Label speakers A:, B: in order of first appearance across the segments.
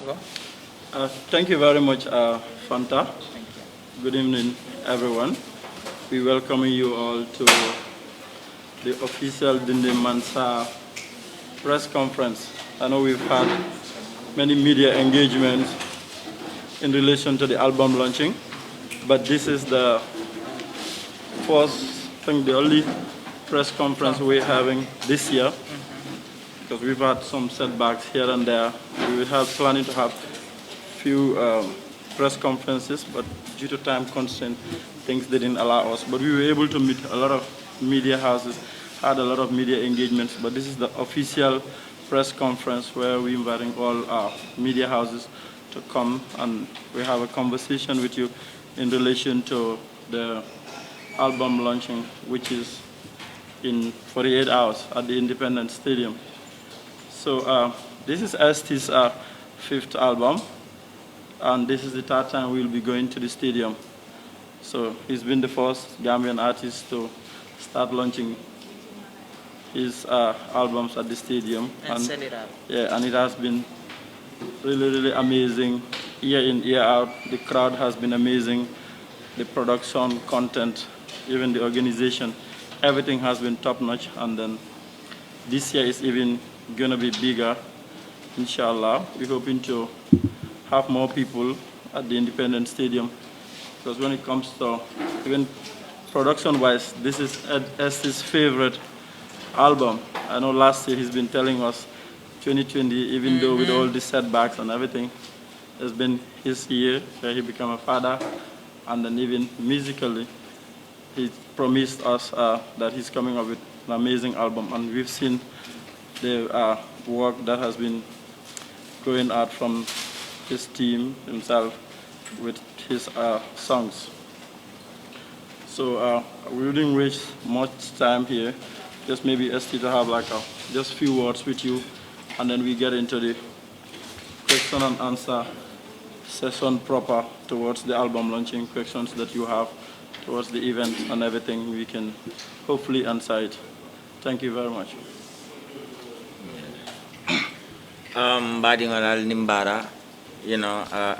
A: Thank you very much, Fanta.
B: Thank you.
A: Good evening, everyone. We welcome you all to the official Dinding Mansa press conference. I know we've had many media engagements in relation to the album launching, but this is the first, I think the only press conference we're having this year, because we've had some setbacks here and there. We were planning to have few press conferences, but due to time constraint, things didn't allow us. But we were able to meet a lot of media houses, had a lot of media engagements, but this is the official press conference where we're inviting all our media houses to come and we have a conversation with you in relation to the album launching, which is in 48 hours at the Independence Stadium. So this is ST's fifth album, and this is the third time we'll be going to the stadium. So he's been the first Gambian artist to start launching his albums at the stadium.
B: And sell it out.
A: Yeah, and it has been really, really amazing. Year in, year out, the crowd has been amazing. The production, content, even the organization, everything has been top notch. And then this year is even gonna be bigger, inshallah. We're hoping to have more people at the Independence Stadium, because when it comes to even production-wise, this is Est's favorite album. I know last year he's been telling us 2020, even though with all the setbacks and everything, has been his year where he became a father, and then even musically, he promised us that he's coming up with an amazing album, and we've seen the work that has been going out from his team himself with his songs. So we wouldn't waste much time here. Just maybe ST to have like just few words with you, and then we get into the question and answer session proper towards the album launching, questions that you have towards the event and everything. We can hopefully answer it. Thank you very much.
C: Badingal Nimbara,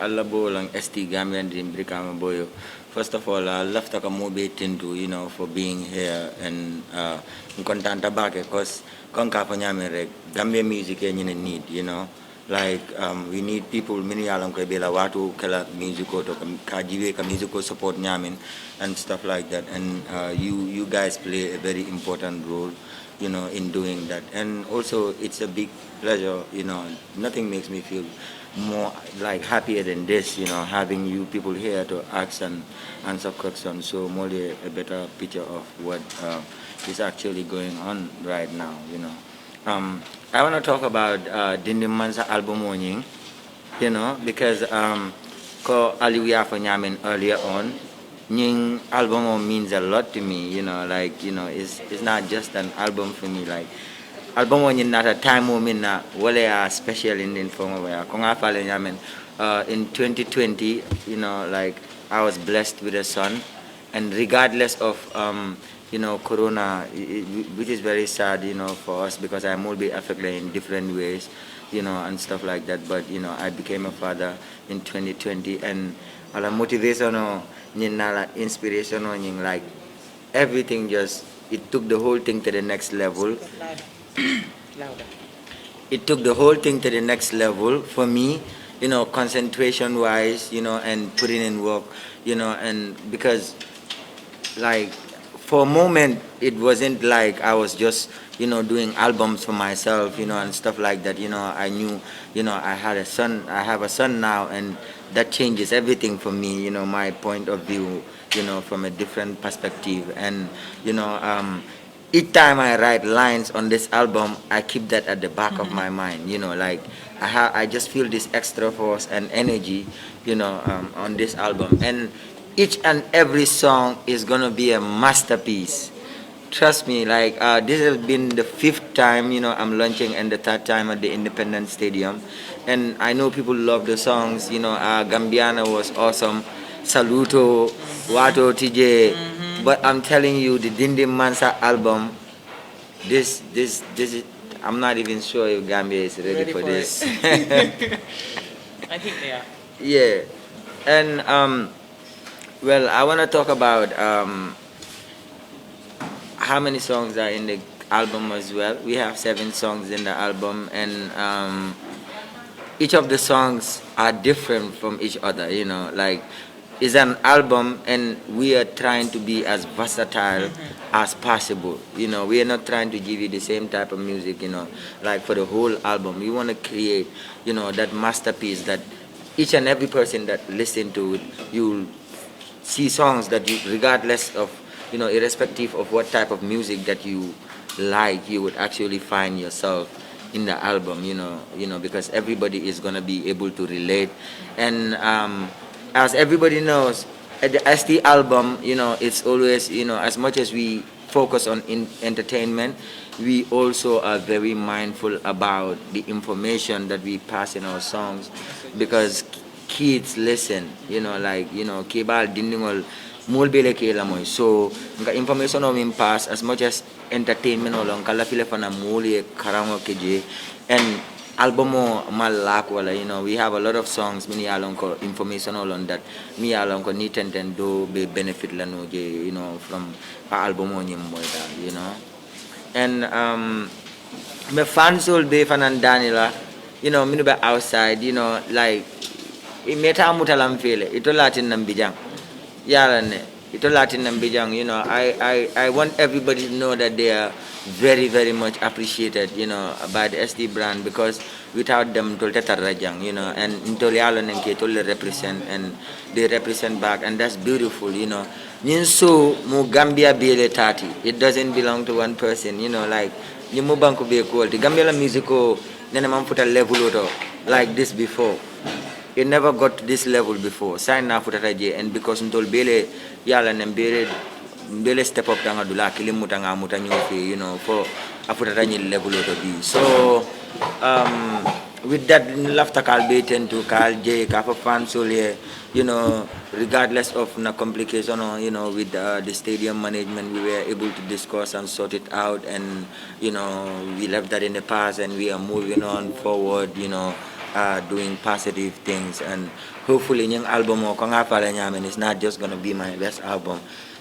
C: Allah bolang ST Gambian Dream Brikama Boyo. First of all, I love to come Tindu, for being here and contenta back because konka panyame Gambia music need, like we need people many alam ko bela watu kala musico to kajiwe ka musical support nyamin and stuff like that, and you guys play a very important role in doing that. And also it's a big pleasure, nothing makes me feel more like happier than this, having you people here to ask and answer questions, so more a better picture of what is actually going on right now. I want to talk about Dinding Mansa album warning, because ko aliwiya for nyamin earlier on, Ning album means a lot to me, it's not just an album for me, like album when not a time moment na wala special in form where in 2020, like I was blessed with a son, and regardless of corona, which is very sad, for us, because I'm all be affected in different ways, and stuff like that, but I became a father in 2020, and ala motivation inspiration like everything it took the whole thing to the next level.
B: Louder.
C: It took the whole thing to the next level for me, concentration wise, and putting in work, and because like for a moment it wasn't like I was just doing albums for myself, and stuff like that. I knew, I had a son, I have a son now, and that changes everything for me, my point of view, from a different perspective. And each time I write lines on this album, I keep that at the back of my mind, like I just feel this extra force and energy, on this album, and each and every song is gonna be a masterpiece. Trust me, like this has been the 5th time, I'm launching, and the 3rd time at the Independence Stadium, and I know people love the songs. Gambiana was awesome, Saluto, Wato TJ, but I'm telling you, the Dinding Mansa album, this is, I'm not even sure if Gambia is ready for this.
B: I think they are.
C: Yeah, and well, I want to talk about how many songs are in the album as well. We have 7 songs in the album, and each of the songs are different from each other. You know, like it's an album, and we are trying to be as versatile as possible. You know, we are not trying to give you the same type of music. You know, like for the whole album, we want to create, you know, that masterpiece that each and every person that listen to it, you'll see songs that you, regardless of, you know, irrespective of what type of music that you like, you would actually find yourself in the album, you know, because everybody is gonna be able to relate, and as everybody knows, at the ST album, you know, it's always, you know, as much as we focus on entertainment, we also are very mindful about the information that we pass in our songs, because kids listen, you know, like, you know, kebal dindingol mulbele kela moy, so nga information o min pass as much as entertainment o long kala file fana muli karango keje, and album o malak wala, you know, we have a lot of songs mini along ko information o long that mi along ko ni tenten do be benefit la no je, you know, from album o nyim moy da, you know, and me fans will be fanan danila, you know, minu be outside, you know, like meta mutalam fele ito latin nambijang yala ne ito latin nambijang, you know, I want everybody to know that they are very very much appreciated, you know, by the SD brand, because without them tolte tarajang, you know, and intoli yala nenke tolle represent, and they represent back, and that's beautiful, you know. Nyinso mu Gambia bele tati, it doesn't belong to one person, you know, like nyimu banko be quality Gambia la musico nene man put a level auto like this before. It never got to this level before. Sign na futataje, and because ntol bele yala bele step up tanga dula kilim mutanga mutanyo fe, you know, for afutataje level to be. So with that laughter kalbe tend to kalje kafa fans here, you know, regardless of na complication or, you know, with the stadium management, we were able to discuss and sort it out, and you know, we left that in the past, and we are moving on forward, you know, doing positive things, and hopefully yung album mo kung nga pala nyamin is not just gonna be my best album,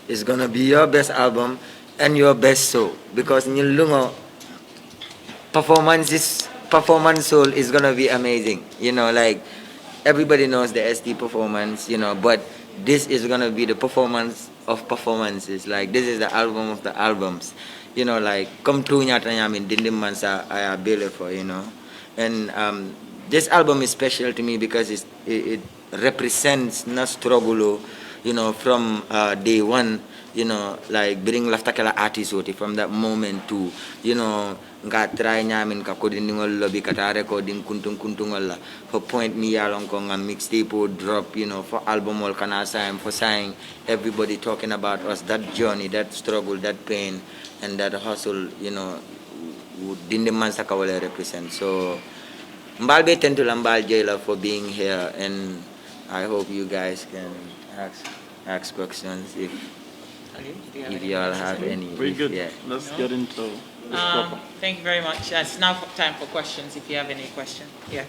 C: it's gonna be your best album and your best show, because yung lungo performance soul is gonna be amazing, you know, like everybody knows the SD performance, you know, but this is gonna be the performance of performances, like this is the album of the albums, you know, like come true nyata nyamin Dinding Mansa I built for, you know, and this album is special to me because it represents na struggle, you know, from day one, you know, like bring laftakela artist from that moment to, you know, nga try nyamin ka ko din ngol lobby kata recording kuntung la for point me along ko nga mixtape drop, you know, for album all kana sign for sign everybody talking about us, that journey, that struggle, that pain, and that hustle, you know, Dinding Mansa kawala represent. So Mbalbe Tentula Mbal Jailer for being here, and I hope you guys can ask questions if you all have any.
A: Very good.
C: Yeah.
A: Let's get into this proper.
B: Thank you very much. It's now time for questions, if you have any question. Yeah.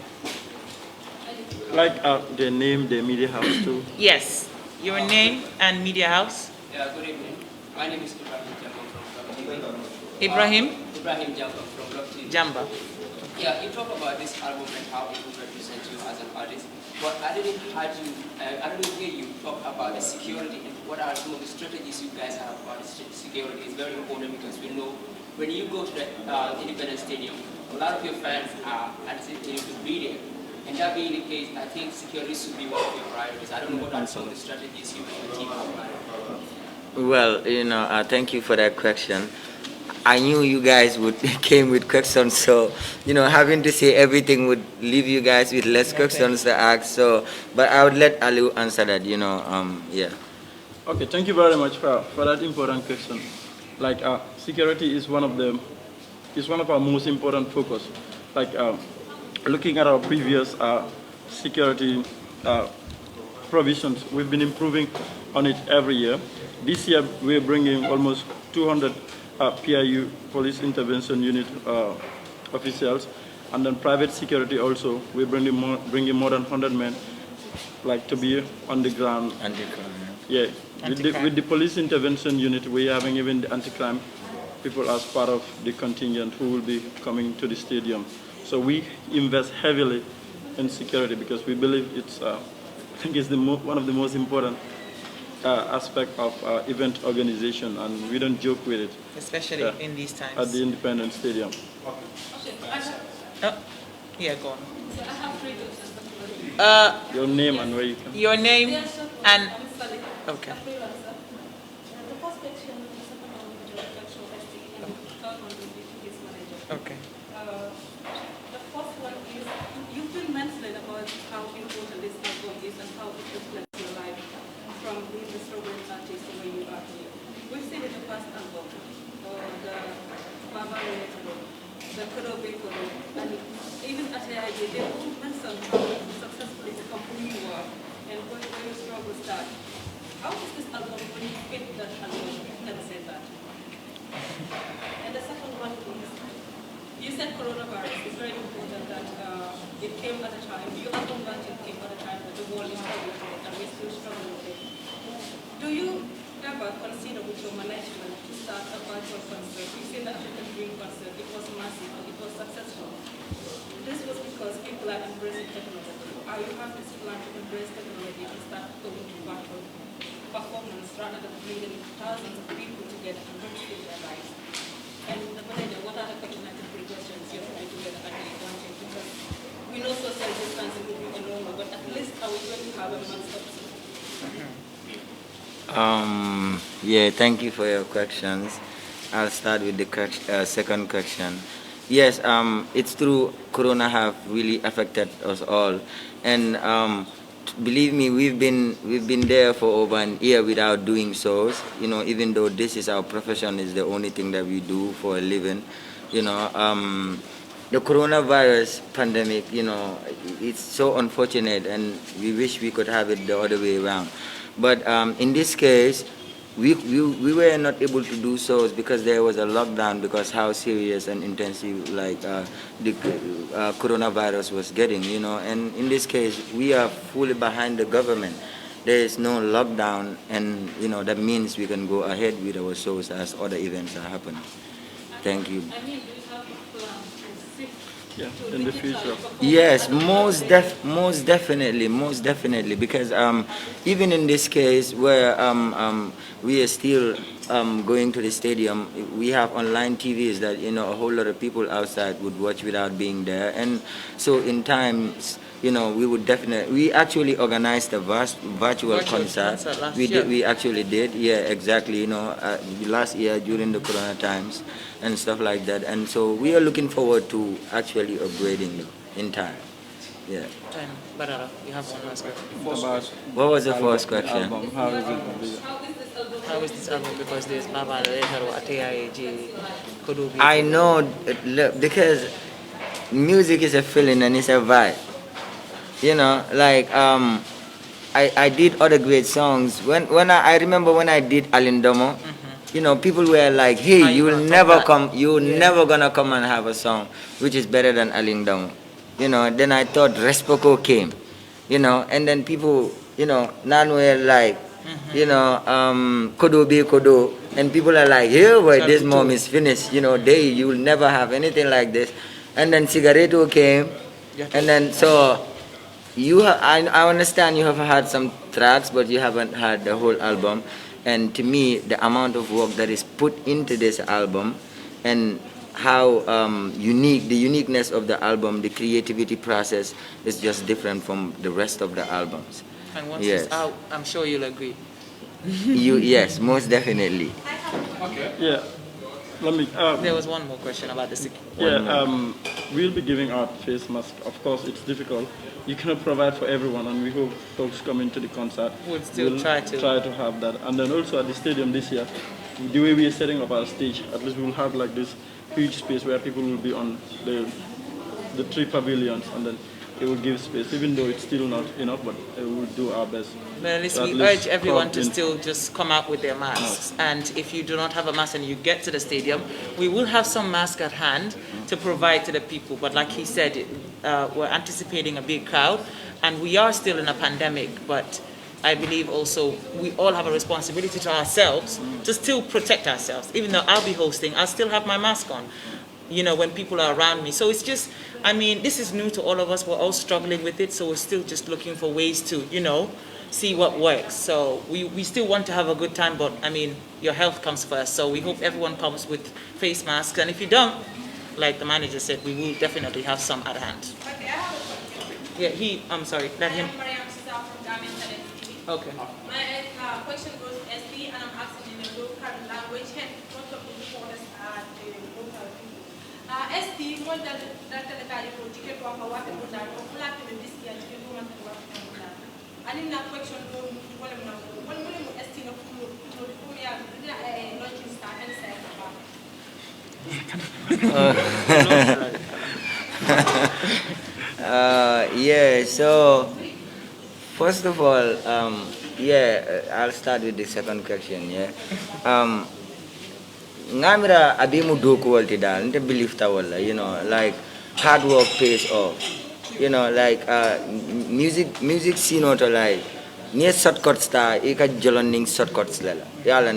A: Like the name, the media house too.
B: Yes. Your name and media house?
D: Yeah, good evening. My name is Ibrahim Jamba from Block TV.
B: Ibrahim
D: Jamba from Block TV.
B: Jamba.
D: Yeah, you talk about this album and how it will represent you as an artist, but I didn't hear you talk about the security and what are some of the strategies you guys have about security. It's very important because we know when you go to the Independence Stadium, a lot of your fans are anticipating to be there. And that being the case, I think security should be one of your priorities. I don't know what are some of the strategies you and your team have planned.
C: Well, you know, thank you for that question. I knew you guys would came with questions, so you know, having to say everything would leave you guys with less questions to ask. So, but I would let Alu answer that. You know, yeah.
A: Okay, thank you very much for that important question. Like security is one of our most important focus. Like looking at our previous security provisions, we've been improving on it every year. This year we're bringing almost 200 PIU, Police Intervention Unit officials, And then private security also, we bring in more than 100 men, like to be on the ground.
C: Anti-crime,
A: Yeah, with the police intervention unit, we're having even the anti-crime people as part of the contingent who will be coming to the stadium. So we invest heavily in security because we believe it's, I think it's one of the most important aspect of event organization, and we don't joke with it.
B: Especially in these times.
A: At the Independence Stadium.
B: Oh, yeah, go on.
E: So I have 3 questions.
A: Your name and where you come.
B: Your name and okay.
E: The first question, the second one with the reflection of ST, and the third one will be to his manager.
B: Okay.
E: The first one is, you've been mentioning about how important this album is and how it reflects your life from being the struggling artist to where you are here. We've seen in the past album, the Baba album, the Kurobe Kuro, and even at the idea, they all mentioned how successfully the company you were and where your struggle started. How is this album when you fit that album and say that? And the second one is, you said coronavirus is very important that it came at a time, your album launching came at a time that the world is struggling with it and we're still struggling with it. Do you ever consider with your management to start a virtual concert? We've seen the African Dream concert, it was massive and it was successful. This was because people are embracing technology. Are you have this plan to embrace technology and start going to virtual performance rather than bringing thousands of people together and register their lives? And the manager, what are the cognitive questions you're trying to get at the launching? Because we know social distancing will be a normal, but at least are we going to have a month's episode?
C: Yeah, thank you for your questions. I'll start with the second question. Yes, it's true. Corona have really affected us all, and believe me, we've been there for over an year without doing shows. You know, even though this is our profession, is the only thing that we do for a living. You know, the coronavirus pandemic. You know, it's so unfortunate, and we wish we could have it the other way around. But in this case, we were not able to do so because there was a lockdown because how serious and intensive like the coronavirus was getting, you know. And in this case, we are fully behind the government. There is no lockdown, and you know that means we can go ahead with our shows as other events are happening. Thank you.
E: I mean, do you have a plan to shift
A: In the future.
C: Yes, most definitely, because even in this case where we are still going to the stadium, we have online TVs that you know a whole lot of people outside would watch without being there, and so in times. You know, we actually organized a virtual concert. We actually did, yeah, exactly. You know, last year during the Corona times and stuff like that. And so we are looking forward to actually upgrading in time. Yeah.
B: And Barara, you have one last question.
C: What was the first question?
A: Album, how is it?
B: How is this album? Because there's Baba Lehero at AIG, Kudubi.
C: I know, look, because music is a feeling and it's a vibe. You know, like I did other great songs. When I remember when I did Alindomo, you know, people were like, "Hey, you will never come. You're never gonna come and have a song which is better than Alindomo." You know. Then I thought Respoko came, you know, and then people, you know, now were like, you know, Kodo be Kodo, and people are like, "Here, boy, this mom is finished." You know, you will never have anything like this. And then Cigaretto came, and then so. I understand you have had some tracks, but you haven't had the whole album. And to me, the amount of work that is put into this album and how the uniqueness of the album, the creativity process is just different from the rest of the albums.
B: And once it's out, I'm sure you'll agree.
C: Yes, most definitely.
A: Okay. Yeah. Let me.
B: There was one more question about the
A: we'll be giving out face masks. Of course, it's difficult. You cannot provide for everyone, and we hope folks coming to the concert
B: we'll still try to
A: have that. And then also at the stadium this year, the way we are setting up our stage, at least we will have like this huge space where people will be on the 3 pavilions, and then it will give space, even though it's still not enough, but we will do our best.
B: But at least
A: So
B: we
A: at least
B: urge everyone to
A: come in.
B: still just come out with their masks. And if you do not have a mask and you get to the stadium, we will have some masks at hand to provide to the people. But like he said, we're anticipating a big crowd, and we are still in a pandemic, but I believe also we all have a responsibility to ourselves to still protect ourselves. Even though I'll be hosting, I'll still have my mask on, you know, when people are around me. So it's just, I mean, this is new to all of us. We're all struggling with it, so we're still just looking for ways to, you know, see what works. So we still want to have a good time, but I mean, your health comes first. So we hope everyone comes with face masks, and if you don't, like the manager said, we will definitely have some at hand.
E: Okay, I have a question.
B: Yeah, I'm sorry, let him. Okay.
E: My question goes to SD, and I'm asking in the local language, and most of the reporters are the local people. SD, more than that, the ticket for what they put out, or flat in this year, you don't want to work on that. And in that question, one SD of launching start and say
C: yeah, so first of all, I'll start with the second question. Ngamira abimu doku walti dal, nte believe ta wala, you know, like hard work pays off. You know, like music scene to like near shortcuts ta ika joloning shortcuts lela.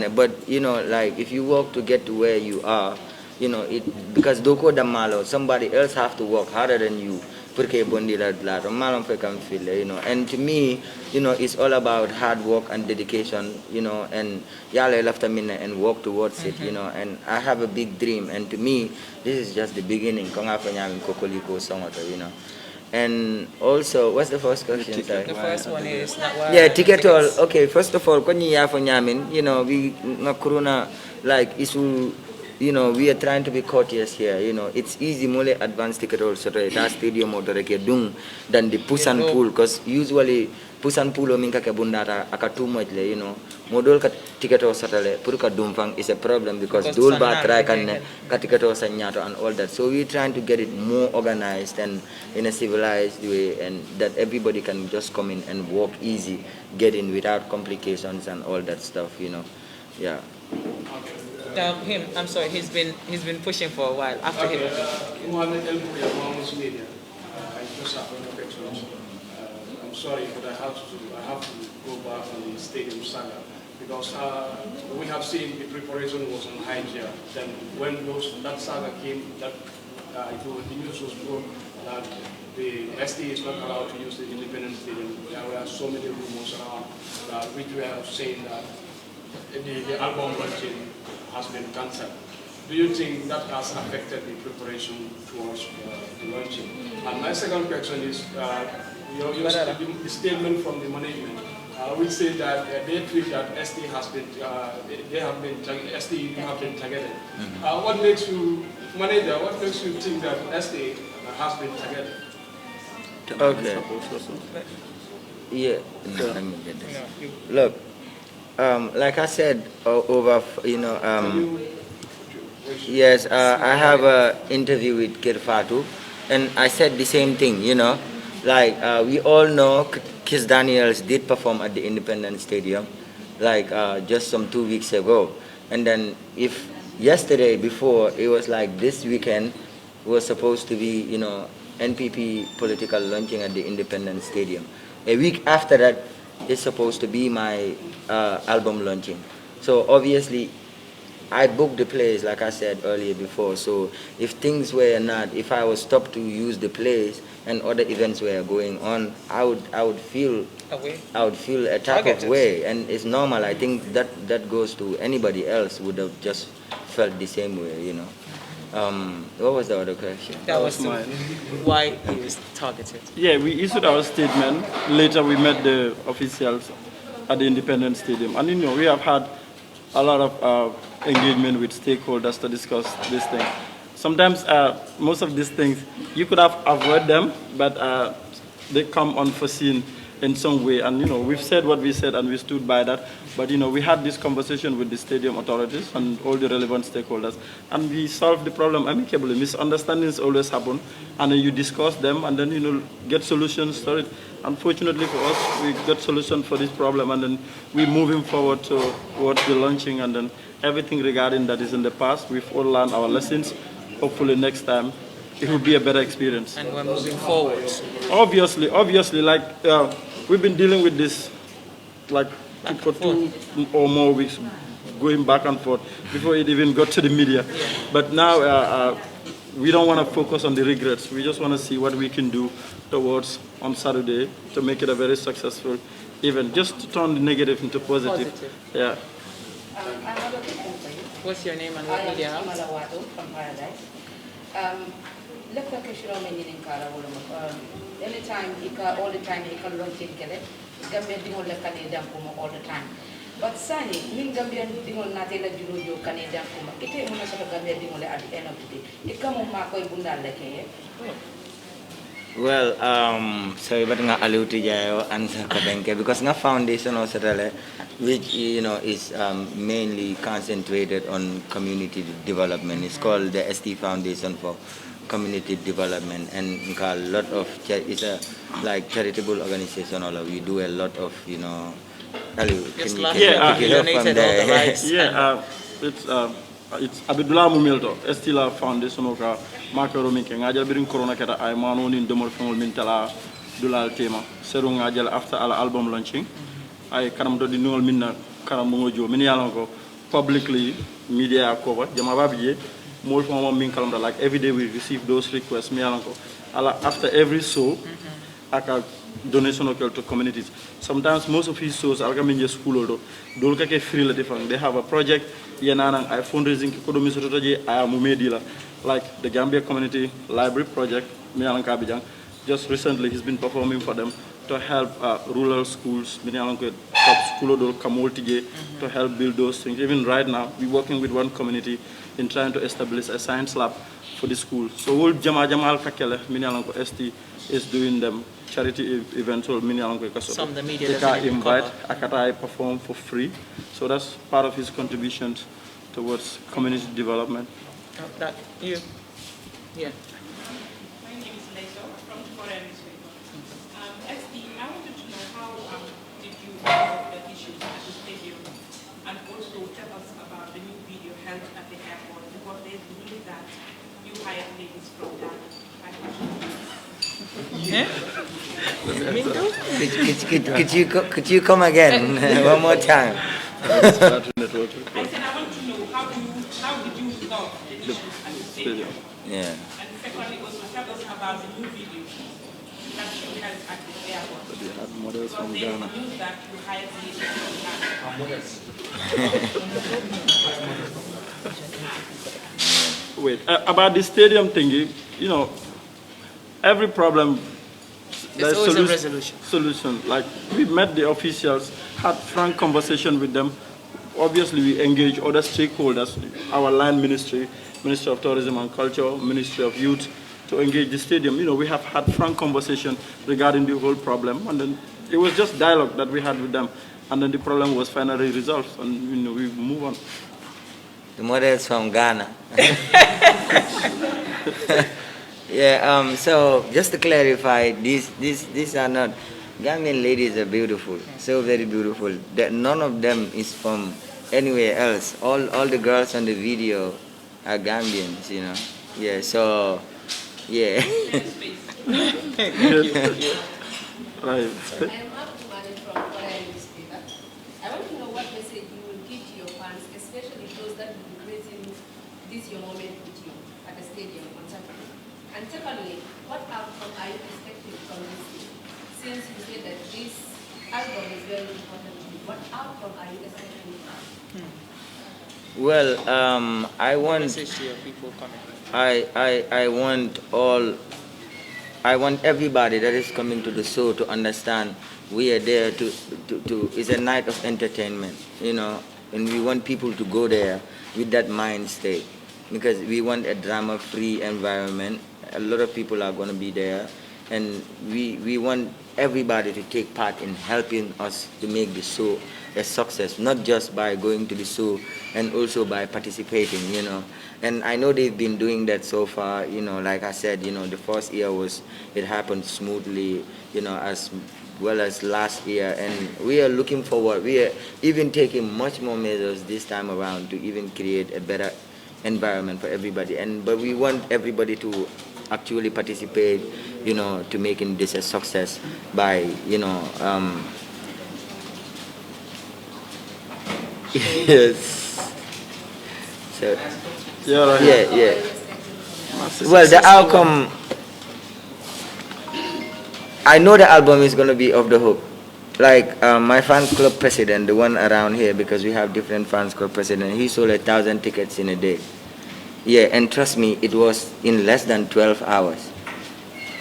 C: But you know, like if you work to get to where you are, you know, because doko damalo, somebody else have to work harder than you. You know, and to me, you know, it's all about hard work and dedication, you know, and yale left and work towards it, you know, and I have a big dream, and to me, this is just the beginning, you know. And also, what's the first question? Sorry?
B: The first one is not why
C: Ticket all. Okay, first of all, you know, we corona like issue. You know, we are trying to be courteous here. You know, it's easy more advanced ticket also to that stadium or dung than the push and pull, because usually push and pull minka kabundata aka too much, you know. Model ka ticket or satale purka dumfang is a problem because dul ba try kan ka ticket or sanyato and all that. So we're trying to get it more organized and in a civilized way, and that everybody can just come in and walk easy, get in without complications and all that stuff, you know. Yeah.
B: I'm sorry, he's been pushing for a while. After him.
F: I just have one question. I'm sorry, but I have to go back on the stadium saga because we have seen the preparation was on high gear. Then when that saga came, that the news was broke that the SD is not allowed to use the independent stadium. There were so many rumors around which were saying that the album launching has been cancelled. Do you think that has affected the preparation towards the launching? And my second question is, the statement from the management, we say that they feel that SD has been, SD have been targeted. What makes you, manager, what makes you think that SD has been targeted?
C: Okay. Yeah. Look. Like I said, yes, I have an interview with Kirfatu, and I said the same thing, you know, like we all know Kiss Daniels did perform at the Independence Stadium, like just some 2 weeks ago, and then if yesterday before, it was like this weekend was supposed to be, you know, NPP political launching at the Independence Stadium. A week after that, it's supposed to be my album launching. So obviously, I booked the place, like I said earlier before. So if things were not, if I was stopped to use the place and other events were going on, I would feel a type of way, and it's normal. I think that goes to anybody else would have just felt the same way, you know. What was the other question?
B: That was mine. Why he was targeted.
A: Yeah, we issued our statement. Later we met the officials at the Independence Stadium. And you know, we have had a lot of engagement with stakeholders to discuss this thing. Sometimes most of these things, you could have avoided them, but they come unforeseen in some way. And, we've said what we said and we stood by that. But, we had this conversation with the stadium authorities and all the relevant stakeholders. And we solved the problem amicably. Misunderstandings always happen. And then you discuss them and then, get solutions to it. Unfortunately for us, we got solution for this problem. And then we're moving forward towards the launching. And then everything regarding that is in the past. We've all learned our lessons. Hopefully next time it will be a better experience.
B: And we're moving forward.
A: Obviously, like we've been dealing with this for 2 or more weeks, going back and forth before it even got to the media.
B: Yeah.
A: But now we don't want to focus on the regrets. We just want to see what we can do towards on Saturday to make it a very successful event, just to turn the negative into positive. Yeah.
G: I have a question for you.
B: What's your name and what media
G: I am
B: house?
G: Malawato from Paradise. Anytime, all the time, you can launch it, Gambia dingo le Canadian kuma all the time. But Sani, min Gambian dingo na tela julo Canadian kuma. Ite muna sa Gambia dingo le at the end of the day. Ikamu mako ibunda leke.
C: Well, sorry, but nga aluti jayo answer kadenke because nga foundation also which is mainly concentrated on community development. It's called the ST Foundation for Community Development, and a lot of it's a charitable organization. All of we do a lot of
A: it's Abdullah Mumilto, Estila Foundation oka makaro minke ngajal birin corona kata ay mano ni demol fengol min tala dulal tema seru ngajal after ala album launching ay kanam do di nol minna kanam mo jo min yalan ko publicly media cover jama babije mol fo min kalam da like every day we receive those requests mi yalan ko ala after every show aka donation to communities. Sometimes most of his shows are coming just school or do kake free la defang. They have a project yanang I fundraising ko do misotoje I am medila like the Gambia Community Library project Mialan Kabijang. Just recently he's been performing for them to help rural schools Mialan top school do kamoltige to help build those things. Even right now we're working with one community in trying to establish a science lab for the school. So all Jamal Kakele Mialan ST is doing them charity events or
B: some the media
A: they can invite Akatai perform for free, so that's part of his contributions towards community development.
B: That you, yeah.
E: My name is Leso from Foreign SD, I wanted to know how did you resolve the issues at the stadium, and also tell us about the new video held at the airport, because there's really that you hired ladies from that.
B: Yeah?
C: Could you come again one more time?
E: I said I want to know how did you resolve the issues at the stadium?
C: Yeah.
E: And secondly, also tell us about the new video that you held at the airport.
A: They had models from
E: Because
A: Ghana.
E: there's news that you hired ladies from Ghana.
A: Wait, about the stadium thingy, every problem
B: There's always a resolution.
A: Solution. Like we met the officials, had frank conversation with them. Obviously, we engage other stakeholders, our land ministry, Ministry of Tourism and Culture, Ministry of Youth, to engage the stadium. We have had frank conversation regarding the whole problem, and then it was just dialogue that we had with them, and then the problem was finally resolved, and we move on.
C: The models from Ghana. Yeah, so just to clarify, these are not, Gambian ladies are beautiful, so very beautiful. None of them is from anywhere else. All the girls on the video are Gambians, Yeah, so, yeah.
A: Right.
G: I am up to manage from Foreign newspaper. I want to know what message you will give to your fans, especially those that will be creating this your moment with you at the stadium on Saturday. And secondly, what outcome are you expecting from this? Since you said that this album is very important to you, what outcome are you expecting from?
C: Well, I want
B: Message to your people coming.
C: I want everybody that is coming to the show to understand we are there to it's a night of entertainment, and we want people to go there with that mind state, because we want a drama-free environment. A lot of people are going to be there, and we want everybody to take part in helping us to make the show a success, not just by going to the show and also by participating, And I know they've been doing that so far, like I said, the first year it happened smoothly, as well as last year. And we are looking forward. We are even taking much more measures this time around to even create a better environment for everybody. But we want everybody to actually participate, to making this a success by, yes. So, yeah. Well, the outcome, I know the album is going to be off the hook. Like my fans club president, the one around here, because we have different fans club president, he sold 1,000 tickets in a day. Yeah, and trust me, it was in less than 12 hours.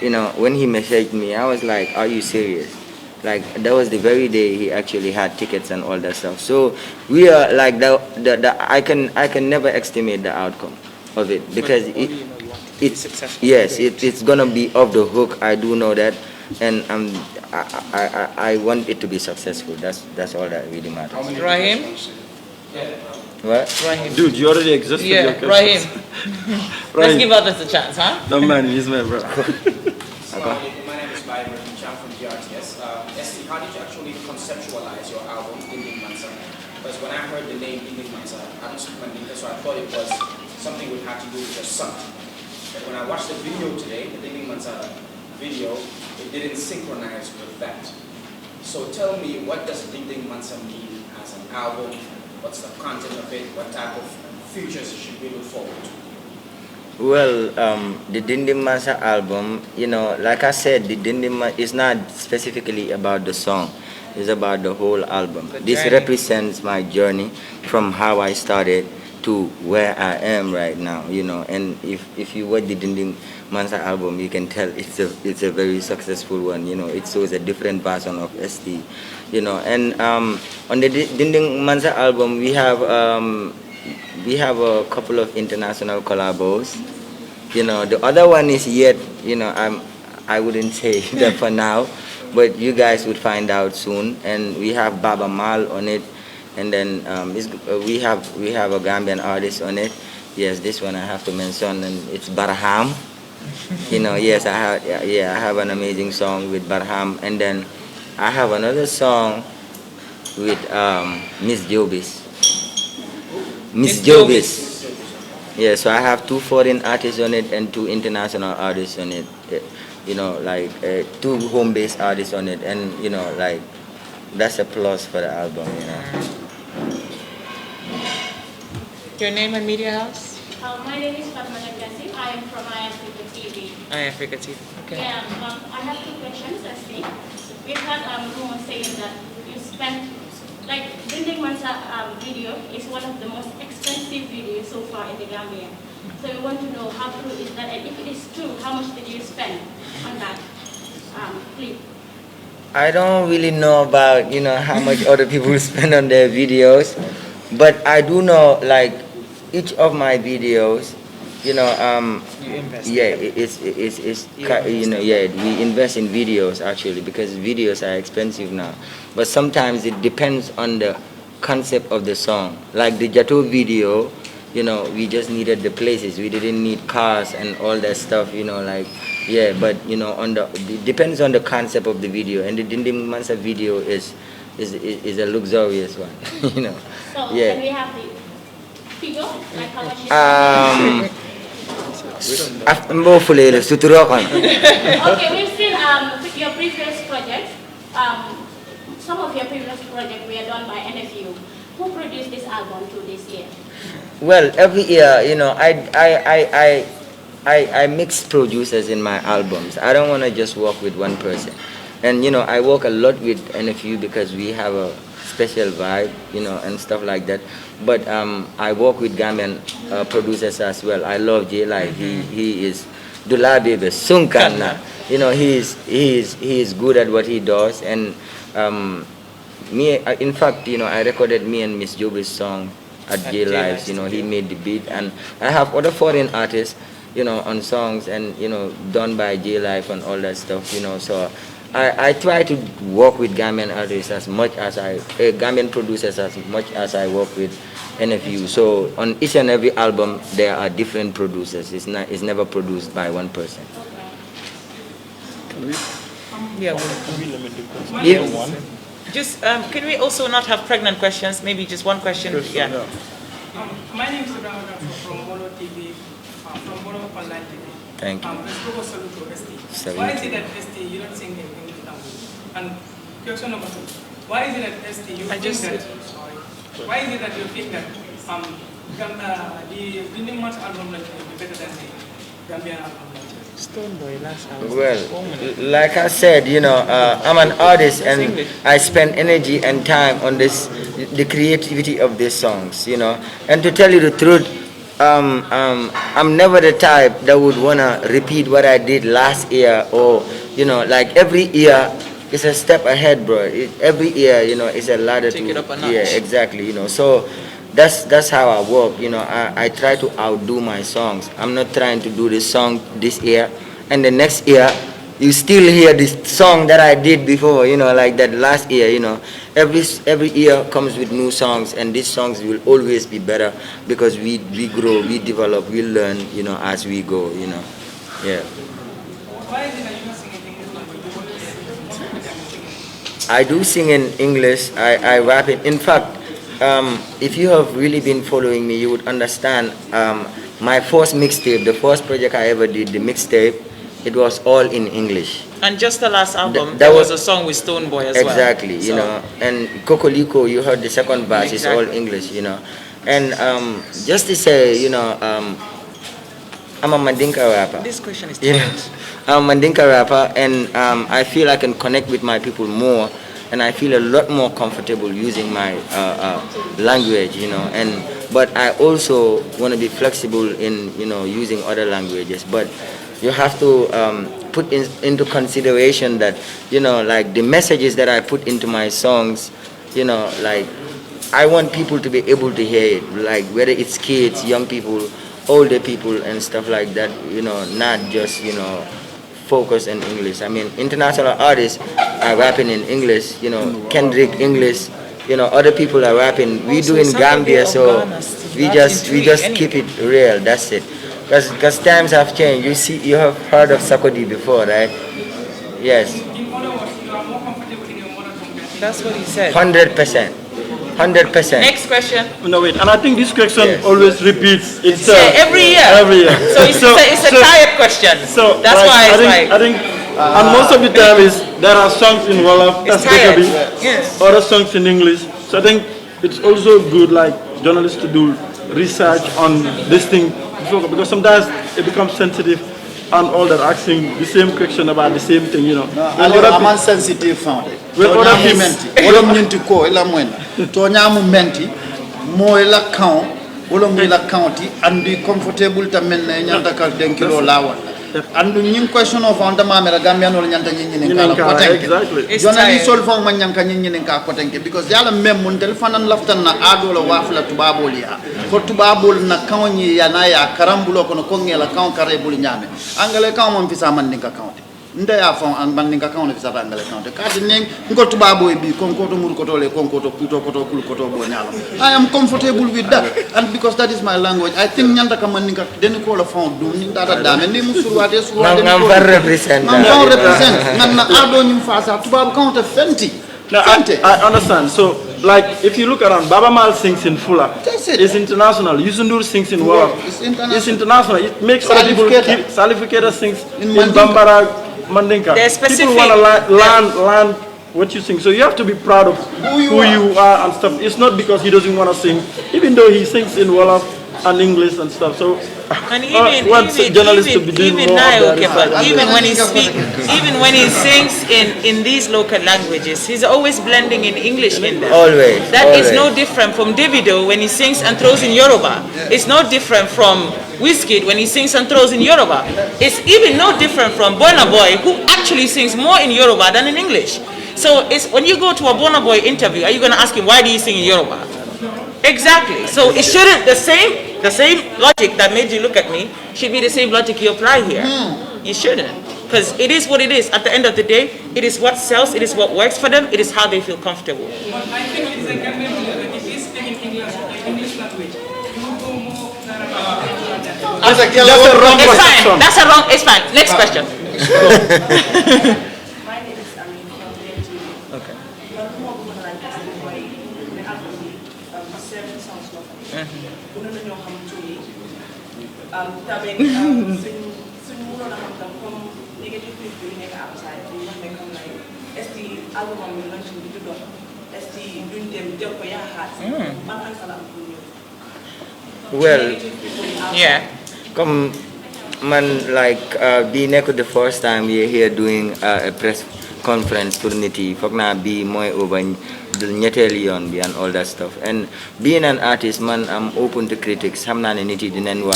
C: When he messaged me, I was like, are you serious? Like, that was the very day he actually had tickets and all that stuff. So we are like, I can never estimate the outcome of it, because it's gonna be off the hook. I do know that, and I want it to be successful. That's all that really matters.
B: Rahim?
C: What?
B: Rahim.
A: Dude, you already exist.
B: Yeah, Rahim. Let's give others a chance, huh?
A: No man, he's my brother.
H: My name is Boyo from GRTS. ST, how did you actually conceptualize your album, Dinding Mansa? Because when I heard the name Dinding Mansa, I don't speak Mandinka, so I thought it was something would have to do with your son. But when I watched the video today, the Dinding Mansa video, it didn't synchronize with that. So tell me, what does Dinding Mansa mean as an album? What's the content of it? What type of features should we look forward to?
C: Well, the Dinding Mansa album, like I said, the Dinding is not specifically about the song. It's about the whole album. This represents my journey from how I started to where I am right now, And if you watch the Dinding Mansa album, you can tell it's a very successful one. It shows a different version of ST. And on the Dinding Mansa album, we have a couple of international collabos. The other one is yet, I wouldn't say that for now, but you guys would find out soon. And we have Baba Mal on it, and then we have a Gambian artist on it. Yes, this one I have to mention, and it's Barham. Yes, I have an amazing song with Barham, and then I have another song with Miss Jobis. Miss Jobis. Yeah, so I have 2 foreign artists on it and 2 international artists on it. 2 home-based artists on it, and that's a plus for the album.
B: Your name and media house?
I: My name is Fatmala Kassim. I am from iAfrica TV.
B: iAfrica TV. Okay.
I: Yeah, I have 2 questions, I think. We've had rumors saying that you spent, like, Dinding Mansa video is one of the most expensive videos so far in the Gambia. So we want to know how true is that, and if it is true, how much did you spend on that clip?
C: I don't really know about, how much other people spend on their videos, but I do know, like, each of my videos, you invest. Yeah, we invest in videos actually, because videos are expensive now. But sometimes it depends on the concept of the song. Like the Jato video, we just needed the places. We didn't need cars and all that stuff, but it depends on the concept of the video. And the Dinding Mansa video is a luxurious one,
I: So
C: yeah.
I: can we have the figure, like how much you
C: Okay,
I: we've seen your previous projects. Some of your previous projects were done by NFU. Who produced this album to this year?
C: Well, every year, I mix producers in my albums. I don't want to just work with one person. And, I work a lot with NFU because we have a special vibe, and stuff like that. But I work with Gambian producers as well. I love J Live. He is Dulabebe Sunkana. He is good at what he does. And in fact, I recorded me and Miss Jobi's song at J Live. He made the beat, and I have other foreign artists, on songs and done by J Live and all that stuff. So I try to work with Gambian artists as much as Gambian producers as much as I work with NFU. So on each and every album, there are different producers. It's never produced by one person.
B: Yeah. Just can we also not have pregnant questions? Maybe just one question. Yeah.
J: My name is Ibrahim from Boyo TV, from Boyo Online TV.
C: Thank you.
J: Why is it that ST you don't sing in English language? And question number 2, why is it that ST you think that? Why is it that you think that the Dinding Mansa album will be better than the Gambian album?
C: Well, like I said, I'm an artist and I spend energy and time on the creativity of these songs, And to tell you the truth, I'm never the type that would wanna repeat what I did last year, or like every year is a step ahead, bro. Every year, is a ladder
B: Take it up a notch.
C: Yeah, exactly, So that's how I work, I try to outdo my songs. I'm not trying to do this song this year and the next year you still hear this song that I did before, like that last year, Every year comes with new songs, and these songs will always be better because we grow, we develop, we learn, as we go, Yeah.
J: Why is it that you don't sing in English language?
C: I do sing in English. I rap it. In fact, if you have really been following me, you would understand my first mixtape, the first project I ever did, the mixtape, it was all in English.
B: And just the last album,
C: That
B: there
C: was
B: was a song with Stoneboy as
C: exactly,
B: well.
C: And Kokoliko, you heard the second verse, is all English, And just to say, I'm a Mandinka rapper.
B: This question is
C: I'm a Mandinka rapper, and I feel I can connect with my people more, and I feel a lot more comfortable using my language, But I also want to be flexible in, using other languages. But you have to put into consideration that, like the messages that I put into my songs, like I want people to be able to hear it, like whether it's kids, young people, older people and stuff like that, not just, focus in English. I mean, international artists are rapping in English, Kendrick English, other people are rapping. We do in Gambia, so we just keep it real, that's it. Because times have changed. You have heard of Sakodi before, right? Yes.
J: In other words, you are more comfortable in your mother tongue.
B: That's what he said.
C: 100%. 100%.
B: Next question.
A: No, wait, and I think this question always repeats itself.
B: Yeah, every year.
A: Every year.
B: So it's a tired question.
A: So
B: that's why
A: I think, and most of the time there are songs in Wolof,
B: It's tired. Yes.
A: other songs in English. So I think it's also good, like journalists, to do research on this thing before, because sometimes it becomes sensitive and all that, asking the same question about the same thing,
K: I'm sensitive found it.
A: Well, other people,
K: Wala mnyinti ko ila mwena. To nyamu menti mo ila count. Wala mo ila county and be comfortable ta men nyanta ka denkilo lawa. And the new question of on the mamera Gambian or nyanta nyinyi nkala kotenke.
A: Exactly.
K: Journalist solve for man nyanka nyinyi nka kotenke because yala mem mun telefon an laftan na adola wafla tubabol ya. Ko tubabol na kawnyi ya na ya karambulo kono kongela kawn karebul nyame. Angale kawn mon fisa man ninka county. Nda ya fon an ban ninka kawn fisa angale county. Kadi ning ngo tubabo bi konkoto mur koto le konkoto puto koto kul koto bo nyalo. I am comfortable with that, and because that is my language, I think nyanda kama ninka den ko la fon dum ni data dame ni musulwade suwade
C: Ngam represent.
K: Ngam represent. Nganna ado nyim fasa tubabo count fenti.
A: No, I understand. So, like, if you look around, Baba Mal sings in Fula.
K: That's it.
A: It's international. Yusundur sings in Wolof. It's international. It makes other people. Salifiketa sings in Bambara, Mandinka. People want to learn what you sing. So you have to be proud of who you are and stuff. It's not because he doesn't want to sing, even though he sings in Wolof and English and stuff. So,
B: and even when he sings in these local languages, he's always blending in English in them.
C: Always.
B: That is no different from Davido when he sings and throws in Yoruba. It's no different from Wizkid when he sings and throws in Yoruba. It's even no different from Burna Boy, who actually sings more in Yoruba than in English. So it's when you go to a Burna Boy interview, are you going to ask him, why do you sing in Yoruba? Exactly. So it shouldn't, the same logic that made you look at me should be the same logic you apply here. You shouldn't. Because it is what it is. At the end of the day, it is what sells, it is what works for them, it is how they feel comfortable.
J: But I think it's a Gambian music. It is taking English, like English language. You will go more than
B: That's a wrong question. That's a wrong, it's fine. Next question.
L: My name is Amin from Dindy.
B: Okay.
C: Well,
B: Yeah.
C: come man, like being the first time we're here doing a press conference for Niti, fogna be more over the Nyetelion and all that stuff. And being an artist, man, I'm open to critics. Hamna Niti dinenwa.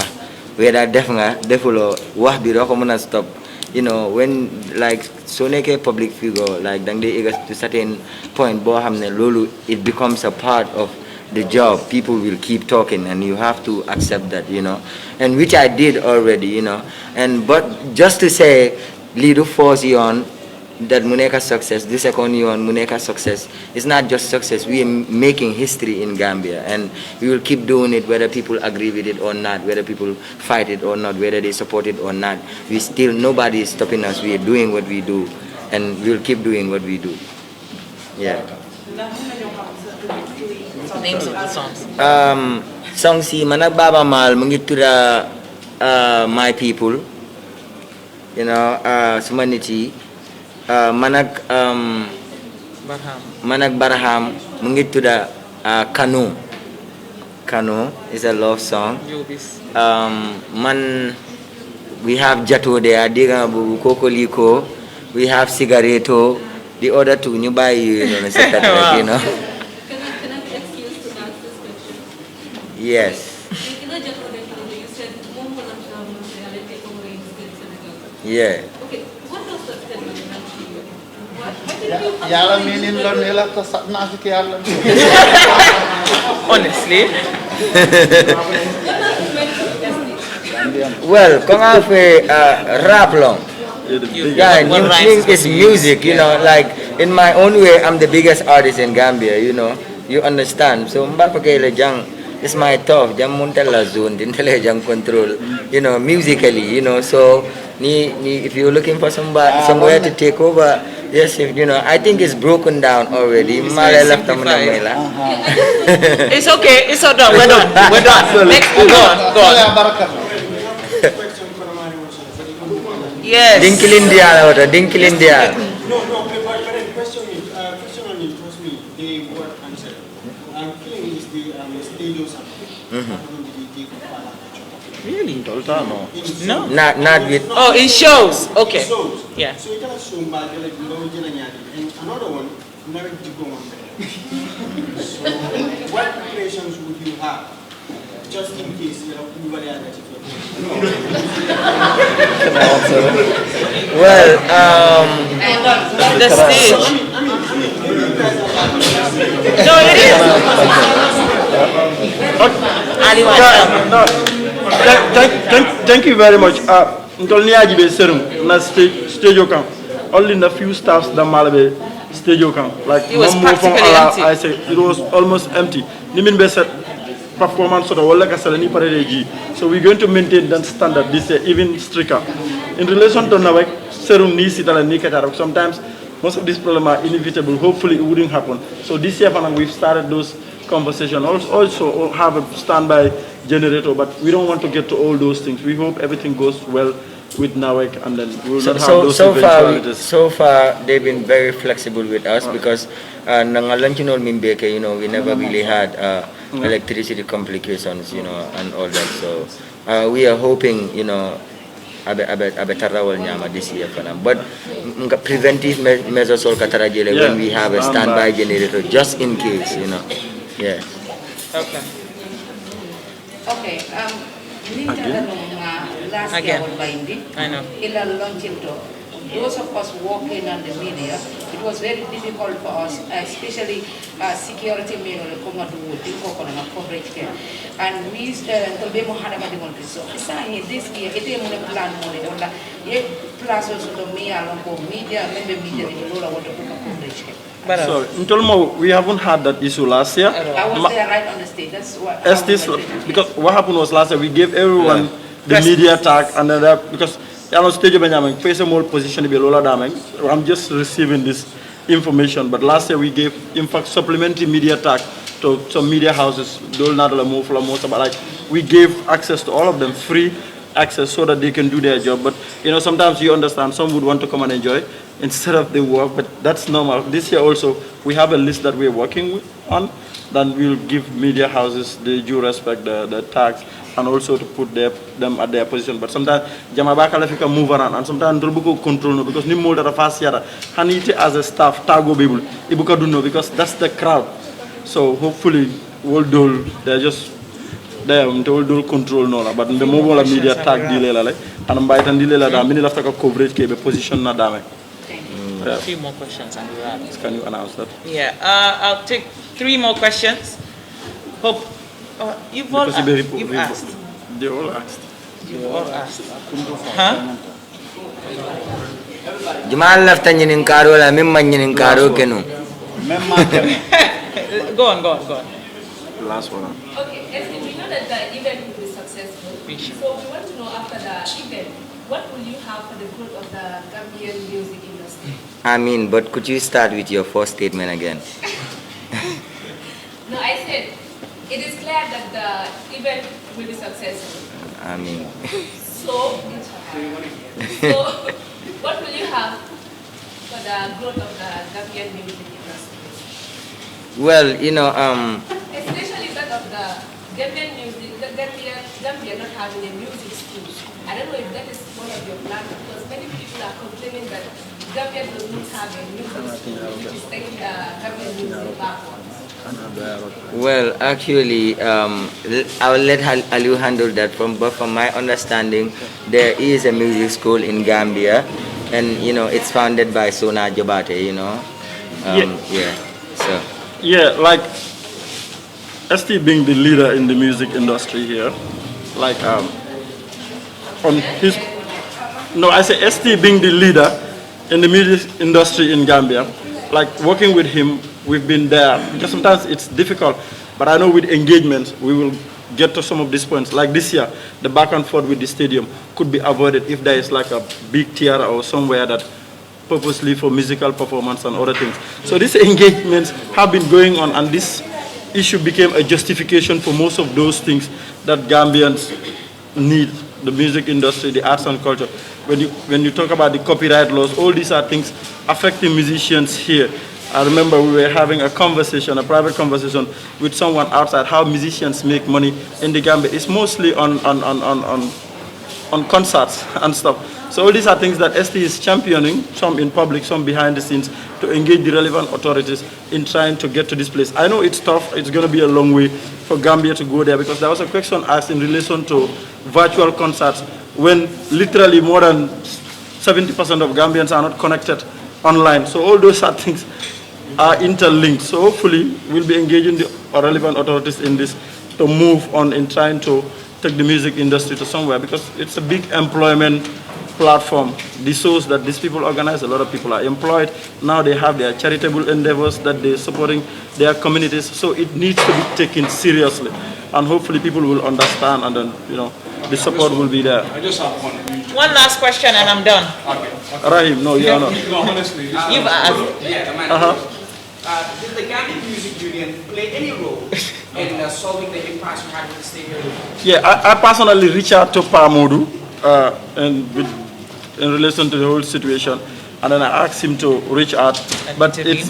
C: Whether definitely wah be rokomuna stop. You know, when like so neke public figure, like dang they to certain point, bo hamne lulu, it becomes a part of the job. People will keep talking, and you have to accept that, you know. And which I did already, you know. And but just to say, little force on that Muneka success, the second year on Muneka success, it's not just success. We are making history in Gambia, and we will keep doing it whether people agree with it or not, whether people fight it or not, whether they support it or not. We still, nobody is stopping us. We are doing what we do, and we will keep doing what we do. Yeah.
B: Names of the songs.
C: Song si Manag Baba Mal Mungitura My People, you know, Sumaniti. Manag Barham Mungituda Kanu is a love song. Man, we have Jato there, Diga Koko Liko, we have Cigaretto, the other two you buy, you know.
E: Can I excuse to ask this question?
C: Yes. Yeah.
E: Okay, what does that statement mean to you?
K: Yala meaning learn ela to satna ki yala.
B: Honestly.
C: Well, kung afe rap long. Yeah, new thing is music, you know, like in my own way, I'm the biggest artist in Gambia, you know, you understand. So, mbapakele jang is my top, jang muntala zone, dintele jang control, you know, musically, you know, so, if you're looking for somewhere to take over, yes, you know, I think it's broken down already.
B: It's okay, it's all done, we're done. Next, go on. Yes.
C: Dinkilindia, Dinkilindia.
M: No, but the question is, question on it was me, the word answer. I'm feeling is the stadio
B: Really?
C: No. Not with.
B: Oh, in shows. Okay.
M: Shows.
B: Yeah.
M: So it has shown by and another one, never to go on there. So what preparations would you have? Just in case, you know, everybody has that.
C: Well,
B: the stage. No, it is.
A: Thank you very much. Na stage only the few staffs that Malabe stage like
B: it was practically empty.
A: I say it was almost empty. Performance so we're going to maintain that standard this year, even stricter. In relation to Nawek, serum ni sitala ni katarok. Sometimes most of these problems are inevitable. Hopefully it wouldn't happen. So this year we've started those conversations. Also have a standby generator, but we don't want to get to all those things. We hope everything goes well with Nawek, and then we will not have those eventualities.
C: So far they've been very flexible with us because nangalantinol mimbeke, you know, we never really had electricity complications, you know, and all that. So we are hoping, you know, abetarawal nyama this year for now. But preventive measures all katarajele when we have a standby generator just in case, you know. Yeah.
B: Okay.
N: Okay. Last
B: Again.
N: year on Binding,
B: I know.
N: those of us working on the media, it was very difficult for us, especially security men or the coverage care. And we told them how to do this. So this year, it is a plan money. Plus also the media, maybe media in the world want to put a coverage care.
A: So, in Tolmo, we haven't had that issue last year.
N: I was there right on the stage. That's what.
A: Because what happened was last year we gave everyone the media tag, and then because on stage Benjamin face a more position be Lola Daming. I'm just receiving this information, but last year we gave in fact supplementary media tag to some media houses. Like we gave access to all of them, free access, so that they can do their job. But you know, sometimes you understand some would want to come and enjoy instead of the work, but that's normal. This year also we have a list that we're working on. Then we'll give media houses the due respect, the tags, and also to put them at their position. But sometimes Jamabaka Lafika move around, and sometimes Dolbuko control no, because Nimmo that fast yara Haniti as a staff tago people Ibuka do no, because that's the crowd. So hopefully we'll do they're just there until do control no, but the mobile media tag delay and by the delay da mini lafta coverage ke position na dame.
B: A few more questions and we'll wrap.
A: Can you announce that?
B: Yeah, I'll take 3 more questions. Hope you've all you've asked.
A: They all asked.
B: You've all asked. Huh?
C: Jumal left and in Karo, I mean, in Karo Kenu.
B: Go on.
A: The last one.
G: Okay, Esme, we know that the event will be successful. So we want to know after the event, what will you have for the growth of the Gambian music industry?
C: I mean, but could you start with your first statement again?
G: No, I said it is clear that the event will be successful.
C: I mean.
G: So what will you have for the growth of the Gambian music industry?
C: Well, you know,
G: especially that of the Gambian music, the Gambia not having a music school. I don't know if that is one of your plans, because many people are complaining that Gambia does not have a music school, which is taking the Gambian music backwards.
C: Well, actually, I will let Aliu handle that. But from my understanding, there is a music school in Gambia, and you know, it's founded by Sona Jabate. You know,
A: like ST being the leader in the music industry here, like on his. No, I say ST being the leader in the music industry in Gambia, like working with him. We've been there because sometimes it's difficult, but I know with engagement we will get to some of these points. Like this year, the back and forth with the stadium could be avoided if there is like a big theater or somewhere that purposely for musical performance and other things. So these engagements have been going on, and this issue became a justification for most of those things that Gambians need, the music industry, the arts and culture. When you talk about the copyright laws, all these are things affecting musicians here. I remember we were having a conversation, a private conversation with someone outside, how musicians make money in the Gambia. It's mostly on concerts and stuff. So all these are things that ST is championing, some in public, some behind the scenes, to engage the relevant authorities in trying to get to this place. I know it's tough, it's going to be a long way for Gambia to go there, because there was a question asked in relation to virtual concerts, when literally more than 70% of Gambians are not connected online. So all those are things are interlinked. So hopefully we'll be engaging the relevant authorities in this to move on in trying to take the music industry to somewhere, because it's a big employment platform. This shows that these people organize, a lot of people are employed. Now they have their charitable endeavors that they're supporting their communities. So it needs to be taken seriously. And hopefully people will understand, and then, you know, the support will be there.
F: I just have
B: one last question and I'm done.
F: Okay.
A: Rahim, no, you're not.
F: No, honestly.
B: You've asked.
H: Yeah, did the Gambia Music Union play any role in solving the impasse we had with the stadium?
A: Yeah, I personally reached out to Pamodu in relation to the whole situation, and then I asked him to reach out, but it's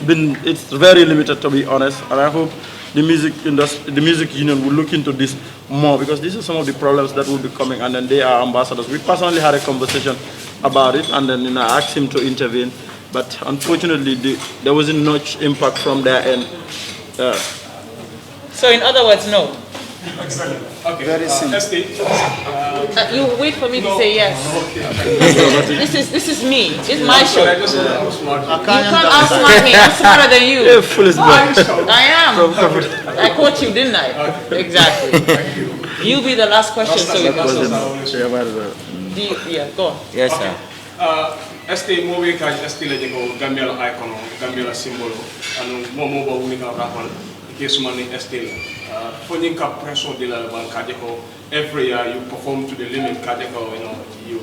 A: very limited, to be honest, and I hope the music industry, the music union will look into this more, because these are some of the problems that will be coming, and then they are ambassadors. We personally had a conversation about it, and then I asked him to intervene, but unfortunately there wasn't much impact from their end.
B: So in other words, no?
F: Excellent. Okay.
K: Very simple.
B: You wait for me to say yes. This is me. It's my show.
F: I just outsmart
B: You can't outsmart me. I'm smarter than you.
A: Yeah, foolish boy.
B: I am. I caught you, didn't I? Exactly. You be the last question, so we can yeah, go on.
C: Yes, sir.
F: Este mo we ka este le ko Gambia la icon, Gambia la symbolo, anu mo ba woni ka rahman ke sumani este for ka pression de la ban ka ko every year you perform to the limit ka ko you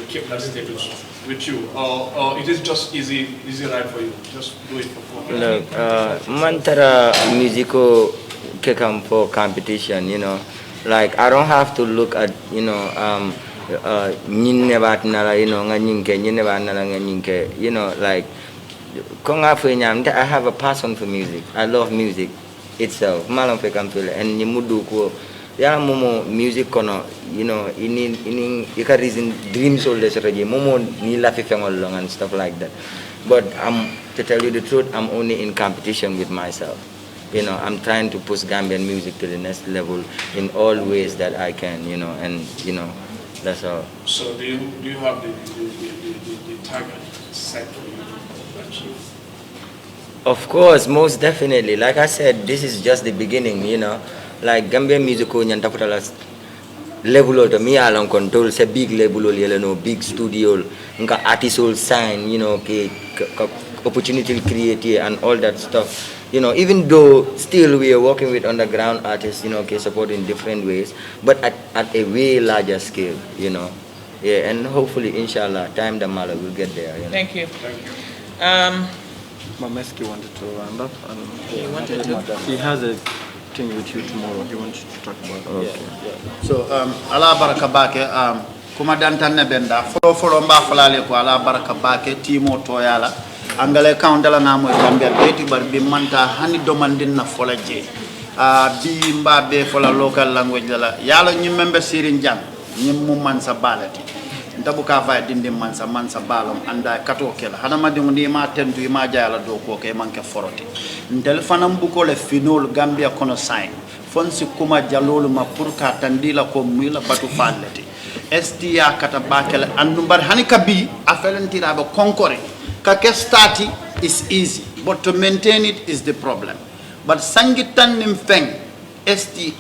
F: keep that status with you or it is just easy right for you just do it for fun.
C: Look, mantara musical kekam for competition, like I don't have to look at like I have a passion for music. I love music itself. Malam fekam feel and mudu ko ya momo music kono ini you reason dreams all this already momo ni la fengol long and stuff like that. But to tell you the truth, I'm only in competition with myself. I'm trying to push Gambian music to the next level in all ways that I can, and that's all.
F: So do you have the target set for you to achieve?
C: Of course, most definitely. Like I said, this is just the beginning, Like Gambian music level to me along control say big level big studio nka artist will sign opportunity create and all that stuff. Even though still we are working with underground artists, support in different ways, but at a way larger scale, Yeah, and hopefully, inshallah, time the mala will get there.
B: Thank you.
A: Mameski wanted to round up. And
B: he wanted to.
A: He has a thing with you tomorrow. He wants to talk about. Okay.
K: Yeah. So, Allah baraka bake. Kuma dantanne benda. Follow mba falale ko Allah baraka bake. Timo toyala. Angale countala na mo Gambia beti bar bi manta hani domandin na fola je bi mba be fola local language la yalo nyimbe sirin jang nyimmu Mansa balati ndabu ka fa dindi Mansa balom anda kato kela hana ma dingo ni ma tendu ma jayala do ko ke manke foroti ndel fanam bu ko le finol Gambia kono sign fonsi kuma jalolu ma pour ka tandila ko mila batu fallati STA kata bakela andu bar hani kabi afelentira be konkore Kake starting is easy, but to maintain it is the problem. But sangitan nimfeng, ST,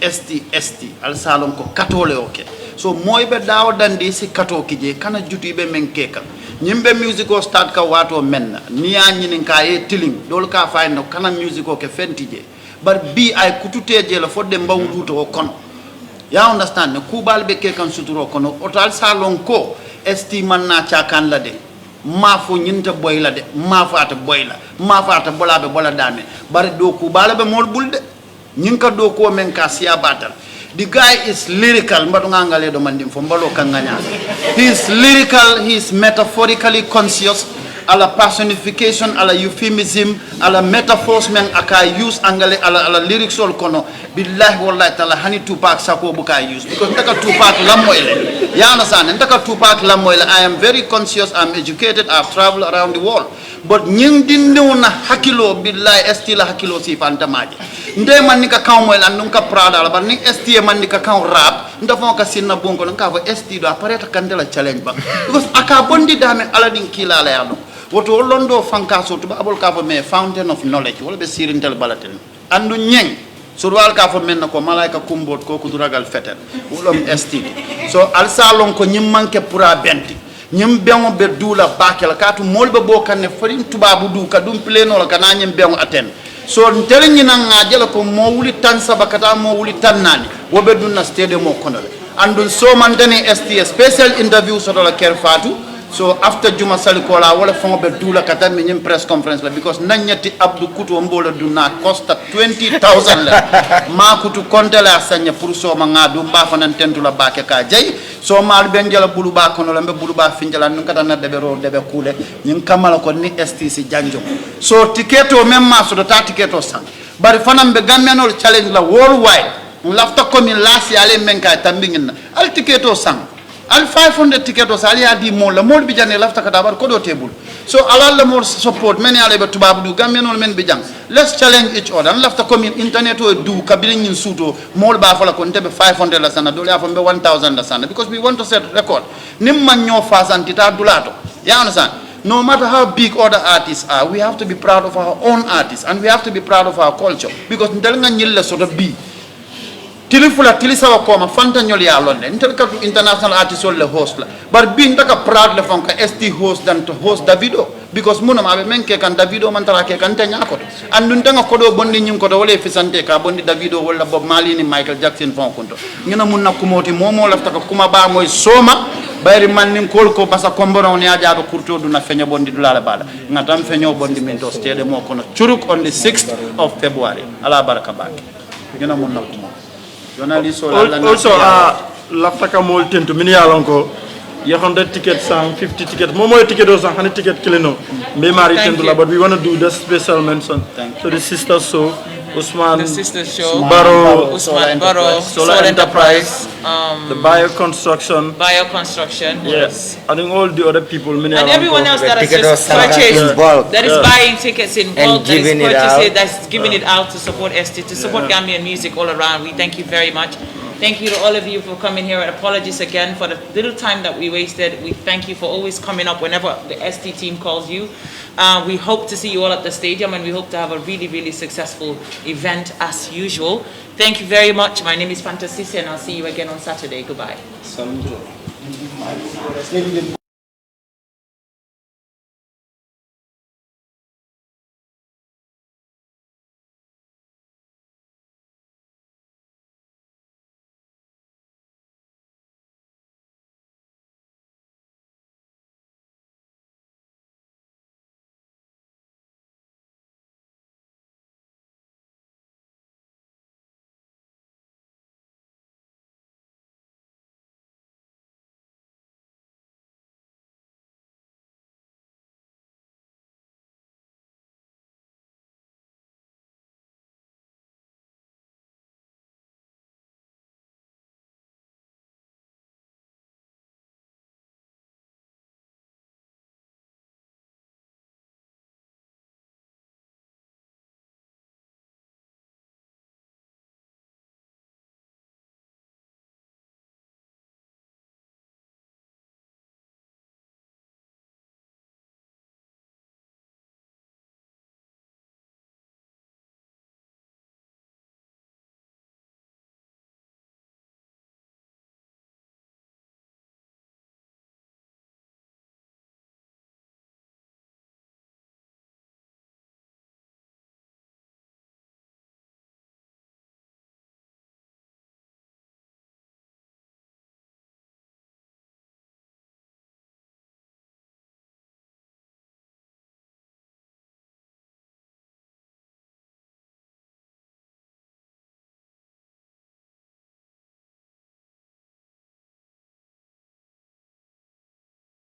K: al salon ko katole oke. So moibe dawo dandi si kato kije kana jutu ibe menkeka. Nyimbe musico start ka wato menna. Niya nyinin ka ye tiling, dol ka fay no kana musico ke fentije. But bi ay kututeje la fodde mbawuto o kono. Ya understand ne kubal be ke kan suturo kono otal salon ko ST manna chakan la de. Mafo nyinta boyla de mafata boyla mafata bolabe bola dame bare do ku balabe mol bulde nyinka do ko men ka siya batal. The guy is lyrical mbadu ngangale do mandim fo mbalo kanganya. He is lyrical, he is metaphorically conscious, ala personification, ala euphemism, ala metaphors men aka use angale ala lyrics all kono billahi wallahi taala hani Tupac sako buka use because ndaka Tupac lamoyle. Ya understand? Ndaka Tupac lamoyle. I am very conscious, I'm educated, I've traveled around the world. But nying dinuna hakilo billahi estila hakilo si fantamaje. Nde man nika kaw moy lan nunka prada la bar ni ST man nika kaw rap nda fon ka sinna bonko nka fa ST do apareta kandela challenge ba because aka bondi dame ala din kila la yalo woto londo fanka so to abol ka fa me fountain of knowledge wala be sirintel balatel andu nyeng so wal ka fa men ko malaika kumbot ko duragal fetel wolom ST so al salon ko nyim manke pura benti nyim bengo be dula bakel ka to molbe bo kanne farin tubabu du ka dum pleno la kana nyim bengo aten so ntere nyina ngajela ko mo wuli tan sabakata mo wuli tan nani wobe dunna stadium mo konole andun so man dani ST special interview so la kerfatu so after juma salikola wala fon be dula kata mi nyim press conference la because nanyati abdu kuto mbola dunna costa 20,000 la ma kutu kontela sanya pour so ma ngadu mba fanan tentula bake ka jay so mal ben jala bulu ba kono la be bulu ba finjala nun kata na debe ro debe kule nyim kamala ko ni ST si janjo so tiketo même ma so ta tiketo sang bari fanam be gammenol challenge la worldwide lafta komi lasi ale menka tambingina al tiketo sang al 500 tiketo sali adi mo la mol bi janne lafta kata bar ko do tebul So allow the more support many are able to do Gambian or men bijang. Let's challenge each other. And after coming internet will do kabiling in suto more bafala kontebe 500 lasana dole afambe 1000 lasana because we want to set record. Nimman nyo fast antita dulato. You understand? No matter how big other artists are, we have to be proud of our own artists and we have to be proud of our culture because ndelanga nyille sort of be tilifula tilisawa koma fanta nyoli ya londe ntelka international artist le host la but being taka proud le fonka ST host than to host Davido because muno mabe menke kan Davido man tara ke kan tanya ko andun tanga kodo bondi nyim ko wala fisante ka bondi Davido wala Bob Marley ni Michael Jackson fon konto ngina munna kumoti momo la taka kuma ba moy soma bayri man nim kol ko basa komboro ni aja ba kurto duna feño bondi dulala bala ngatam feño bondi min to stede mo kono churuk on the 6th of February ala baraka baki ngina munna kumo
A: also laftaka mol tentu mini yalonko yakonde ticket 150 ticket momo ticket o 100 ticket kileno me mari tentu la but we want to do the special mention to the sister show Usman
B: the sister show
A: Baro
B: Usman Baro
A: Solar Enterprise the Boyo construction yes I think all the other people many
B: and everyone else that has just purchased that is buying tickets in bulk that's giving it out to support ST to support Gambian music all around. We thank you very much. Thank you to all of you for coming here, and apologies again for the little time that we wasted. We thank you for always coming up whenever the ST team calls you. We hope to see you all at the stadium, and we hope to have a really, really successful event as usual. Thank you very much. My name is Fantasisi, and I'll see you again on Saturday. Goodbye.